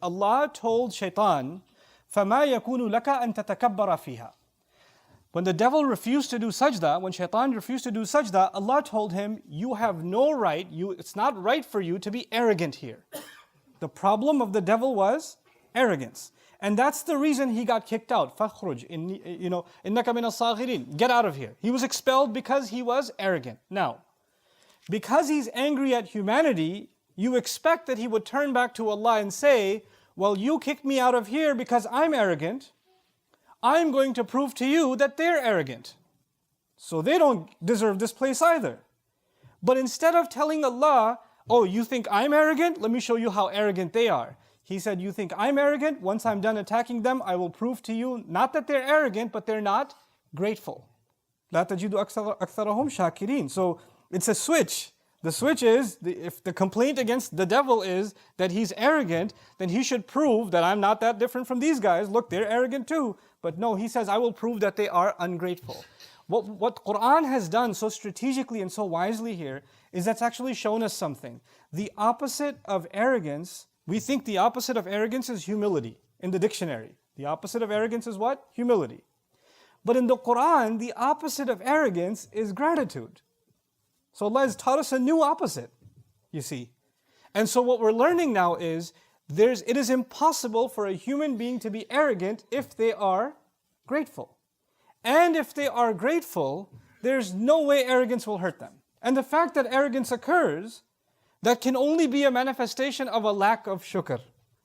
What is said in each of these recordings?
Allah told Shaitan, فَمَا يَكُونُ لَكَ أَن تَتَكَبَّرَ فِيهَا. When the devil refused to do sajda, when Shaitan refused to do sajda, Allah told him, you have no right, it's not right for you to be arrogant here. The problem of the devil was arrogance. And that's the reason he got kicked out. فَخْرُجْ إِنَّكَ مِنَ الصَّاغِرِينَ. Get out of here. He was expelled because he was arrogant. Now, because he's angry at humanity, you expect that he would turn back to Allah and say, well, you kicked me out of here because I'm arrogant. I'm going to prove to you that they're arrogant. So they don't deserve this place either. But instead of telling Allah, oh, you think I'm arrogant? Let me show you how arrogant they are. He said, you think I'm arrogant? Once I'm done attacking them, I will prove to you, not that they're arrogant, but they're not grateful. لَا تَجِدُ أَكْثَرَهُمْ شَاكِرِينَ. So it's a switch. The switch is, if the complaint against the devil is that he's arrogant, then he should prove that I'm not that different from these guys. Look, they're arrogant too. But no, he says, I will prove that they are ungrateful. What Quran has done so strategically and so wisely here is that's actually shown us something. The opposite of arrogance, we think the opposite of arrogance is humility in the dictionary. The opposite of arrogance is what? Humility. But in the Quran, the opposite of arrogance is gratitude. So Allah has taught us a new opposite, you see. And so what we're learning now is, it is impossible for a human being to be arrogant if they are grateful. And if they are grateful, there's no way arrogance will hurt them. And the fact that arrogance occurs, that can only be a manifestation of a lack of shukr.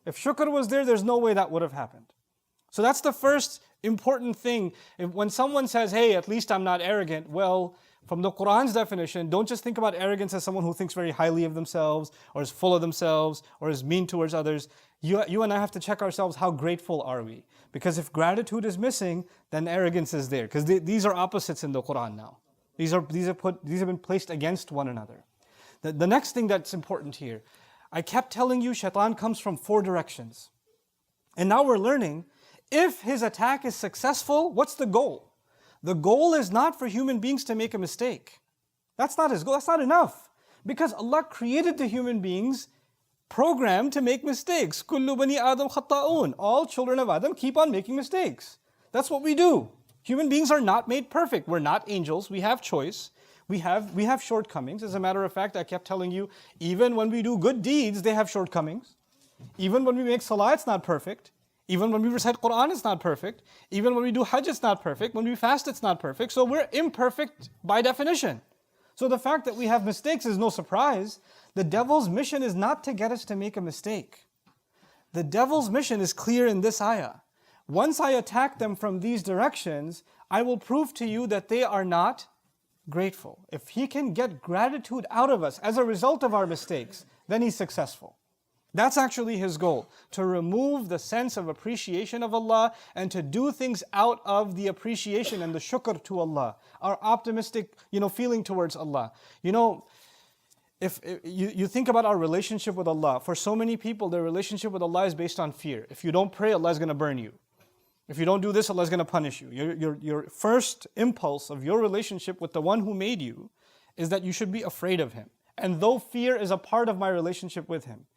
If shukr was there, there's no way that would have happened. So that's the first important thing. When someone says, hey, at least I'm not arrogant, well, from the Quran's definition, don't just think about arrogance as someone who thinks very highly of themselves, or is full of themselves, or is mean towards others. You and I have to check ourselves, how grateful are we? Because if gratitude is missing, then arrogance is there. Because these are opposites in the Quran now. These have been placed against one another. The next thing that's important here, I kept telling you Shaitan comes from 4 directions. And now we're learning, if his attack is successful, what's the goal? The goal is not for human beings to make a mistake. That's not his goal, that's not enough. Because Allah created the human beings programmed to make mistakes. كُلُّ بَنِي آدَمْ خَطَّاءُونَ. All children of Adam keep on making mistakes. That's what we do. Human beings are not made perfect. We're not angels, we have choice. We have shortcomings. As a matter of fact, I kept telling you, even when we do good deeds, they have shortcomings. Even when we make salah, it's not perfect. Even when we recite Quran, it's not perfect. Even when we do Hajj, it's not perfect. When we fast, it's not perfect. So we're imperfect by definition. So the fact that we have mistakes is no surprise. The devil's mission is not to get us to make a mistake. The devil's mission is clear in this ayah. Once I attack them from these directions, I will prove to you that they are not grateful. If he can get gratitude out of us as a result of our mistakes, then he's successful. That's actually his goal, to remove the sense of appreciation of Allah and to do things out of the appreciation and the shukr to Allah, our optimistic, feeling towards Allah. If you think about our relationship with Allah, for so many people, their relationship with Allah is based on fear. If you don't pray, Allah is going to burn you. If you don't do this, Allah is going to punish you. Your first impulse of your relationship with the one who made you is that you should be afraid of Him. And though fear is a part of my relationship with Him,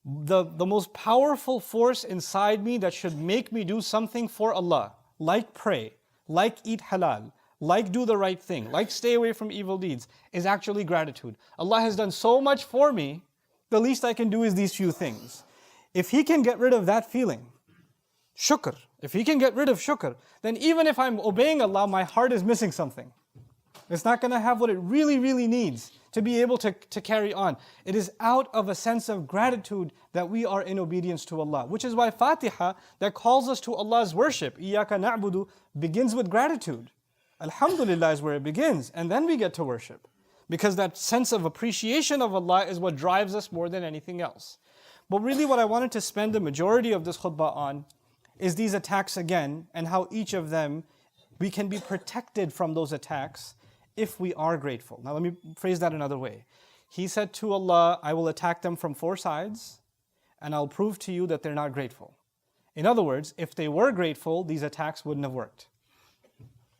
the most powerful force inside me that should make me do something for Allah, like pray, like eat halal, like do the right thing, like stay away from evil deeds, is actually gratitude. Allah has done so much for me, the least I can do is these few things. If He can get rid of that feeling, shukr, if He can get rid of shukr, then even if I'm obeying Allah, my heart is missing something. It's not going to have what it really, really needs to be able to carry on. It is out of a sense of gratitude that we are in obedience to Allah. Which is why Fatiha, that calls us to Allah's worship, إِيَّاكَ نَعْبُدُ, begins with gratitude. Alhamdulillah is where it begins, and then we get to worship. Because that sense of appreciation of Allah is what drives us more than anything else. But really what I wanted to spend the majority of this khutbah on is these attacks again, and how each of them, we can be protected from those attacks if we are grateful. Now let me phrase that another way. He said to Allah, I will attack them from 4 sides, and I'll prove to you that they're not grateful. In other words, if they were grateful, these attacks wouldn't have worked.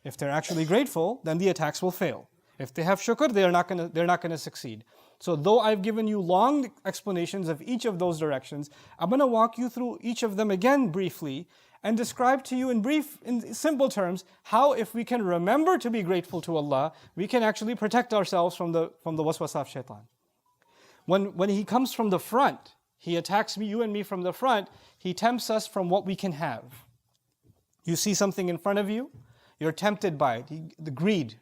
If they're actually grateful, then the attacks will fail. If they have shukr, they're not going to succeed. So though I've given you long explanations of each of those directions, I'm going to walk you through each of them again briefly and describe to you in simple terms, how if we can remember to be grateful to Allah, we can actually protect ourselves from the waswasa of shaitan. When he comes from the front, he attacks you and me from the front, he tempts us from what we can have. You see something in front of you, you're tempted by it, the greed.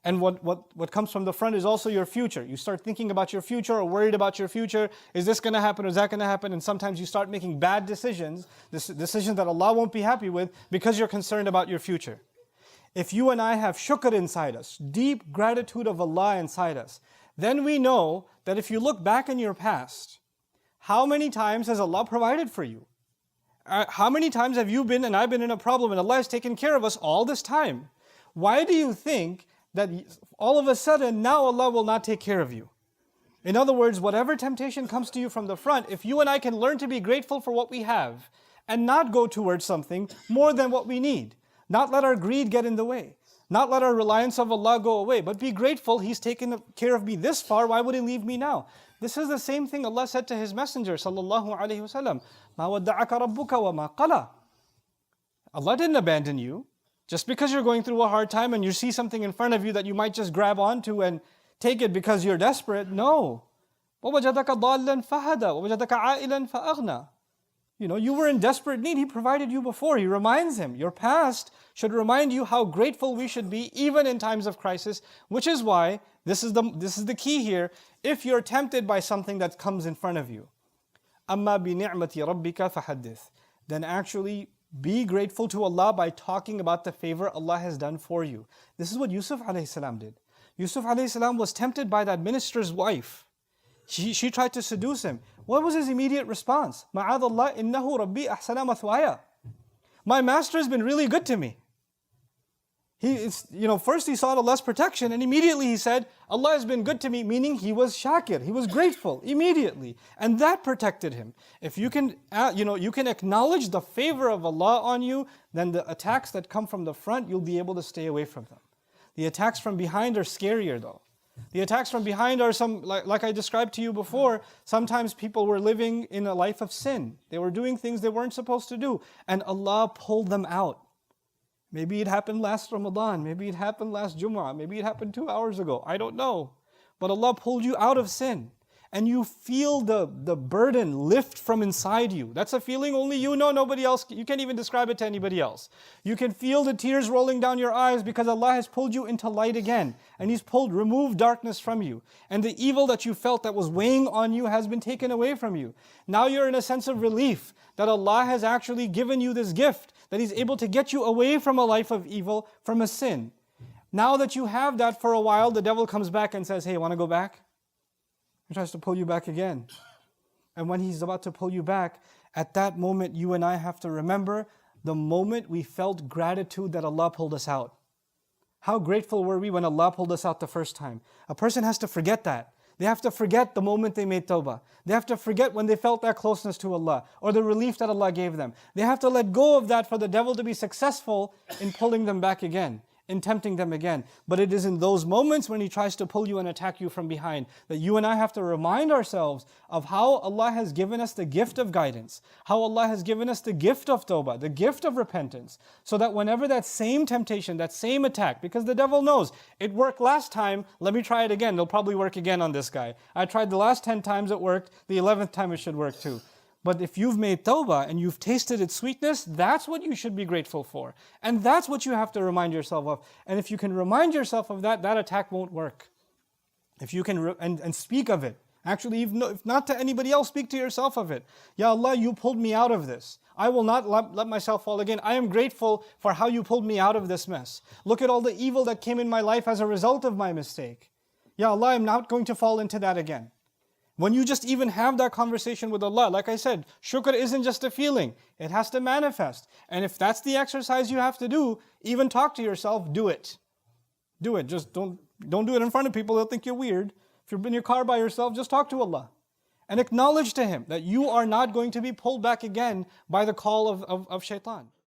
And what comes from the front is also your future. You start thinking about your future or worried about your future. Is this going to happen or is that going to happen? And sometimes you start making bad decisions, decisions that Allah won't be happy with because you're concerned about your future. If you and I have shukr inside us, deep gratitude of Allah inside us, then we know that if you look back in your past, how many times has Allah provided for you? How many times have you been and I've been in a problem and Allah has taken care of us all this time? Why do you think that all of a sudden now Allah will not take care of you? In other words, whatever temptation comes to you from the front, if you and I can learn to be grateful for what we have and not go towards something more than what we need, not let our greed get in the way, not let our reliance of Allah go away, but be grateful He's taken care of me this far, why would He leave me now? This is the same thing Allah said to His Messenger sallallahu alaihi wasallam, "Ma wadda'aka rabbuka wa ma qala." Allah didn't abandon you. Just because you're going through a hard time and you see something in front of you that you might just grab onto and take it because you're desperate, no. وَوَجَدَكَ ضَالًّا فَهَدَى وَوَجَدَكَ عَائِلًا فَأَغْنَى. You were in desperate need. He provided you before. He reminds him. Your past should remind you how grateful we should be even in times of crisis, which is why this is the key here. If you're tempted by something that comes in front of you, أَمَّا بِنِعْمَةِ رَبِّكَ فَحَدِّثْ, then actually be grateful to Allah by talking about the favor Allah has done for you. This is what Yusuf alayhi salam did. Yusuf alayhi salam was tempted by that minister's wife. She tried to seduce him. What was his immediate response? مَعَاذَ اللَّهِ إِنَّهُ رَبِّي أَحْسَنَ مَثْوَايَ. My master has been really good to me. First he sought Allah's protection and immediately he said, Allah has been good to me, meaning he was shakir, he was grateful immediately. And that protected him. If you can acknowledge the favor of Allah on you, then the attacks that come from the front, you'll be able to stay away from them. The attacks from behind are scarier though. The attacks from behind are like I described to you before, sometimes people were living in a life of sin. They were doing things they weren't supposed to do, and Allah pulled them out. Maybe it happened last Ramadan, maybe it happened last Jumu'ah, maybe it happened 2 hours ago, I don't know. But Allah pulled you out of sin. And you feel the burden lift from inside you. That's a feeling only you know, nobody else, you can't even describe it to anybody else. You can feel the tears rolling down your eyes because Allah has pulled you into light again. And He's removed darkness from you. And the evil that you felt that was weighing on you has been taken away from you. Now you're in a sense of relief that Allah has actually given you this gift, that He's able to get you away from a life of evil, from a sin. Now that you have that for a while, the devil comes back and says, hey, want to go back? He tries to pull you back again. And when he's about to pull you back, at that moment you and I have to remember the moment we felt gratitude that Allah pulled us out. How grateful were we when Allah pulled us out the first time? A person has to forget that. They have to forget the moment they made tawbah. They have to forget when they felt that closeness to Allah or the relief that Allah gave them. They have to let go of that for the devil to be successful in pulling them back again, in tempting them again. But it is in those moments when he tries to pull you and attack you from behind that you and I have to remind ourselves of how Allah has given us the gift of guidance, how Allah has given us the gift of tawbah, the gift of repentance, so that whenever that same temptation, that same attack, because the devil knows, it worked last time, let me try it again, it'll probably work again on this guy. I tried the last 10 times it worked, the 11th time it should work too. But if you've made tawbah and you've tasted its sweetness, that's what you should be grateful for. And that's what you have to remind yourself of. And if you can remind yourself of that, that attack won't work. If you can and speak of it. Actually, if not to anybody else, speak to yourself of it. Ya Allah, you pulled me out of this. I will not let myself fall again. I am grateful for how you pulled me out of this mess. Look at all the evil that came in my life as a result of my mistake. Ya Allah, I'm not going to fall into that again. When you just even have that conversation with Allah, like I said, shukr isn't just a feeling. It has to manifest. And if that's the exercise you have to do, even talk to yourself, do it. Do it. Just don't do it in front of people. They'll think you're weird. If you're in your car by yourself, just talk to Allah. And acknowledge to Him that you are not going to be pulled back again by the call of shaitan.